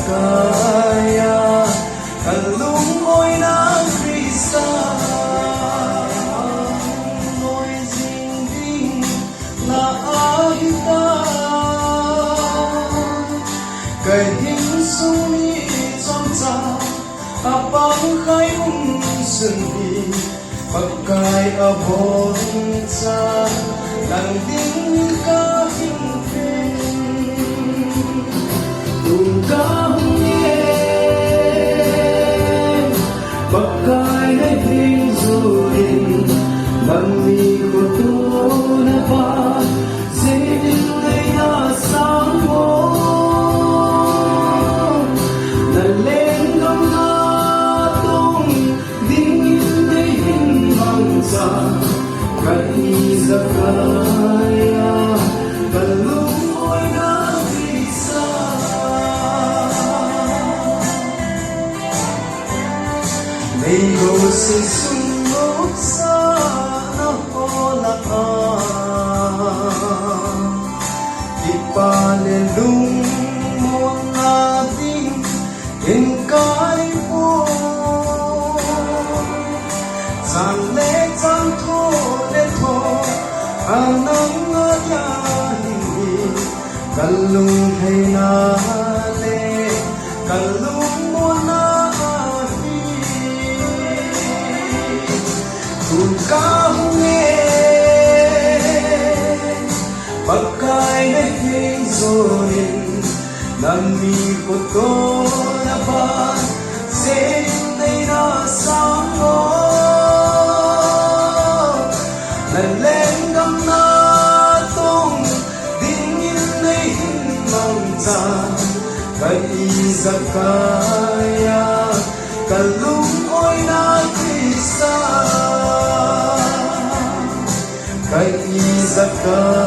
Kaya kalung OINA CHRISTA Noi ding na ahita KAIHIN sumi chomcha apang KAIHOM sendi pakai abonca nang ding KAHIN KAHIN pakai hai thing zuin bami ko tu na pa zin nay na sang mo na lên ngam na tong ding day hin mang sa kai zakaya kalung OINA CHRISTA Ego se sumok sa naholaan Ipalelung mo natin NGAIPEH Sanle santo leto anang ayahin kalung hay nale kalung mo na KAHIN pakai hai zorin nami ko to na pa sin day na samo nalengam na tong dingin nay himang ta kaizakaya kalung OINA CHRISTA KAIZAKAYA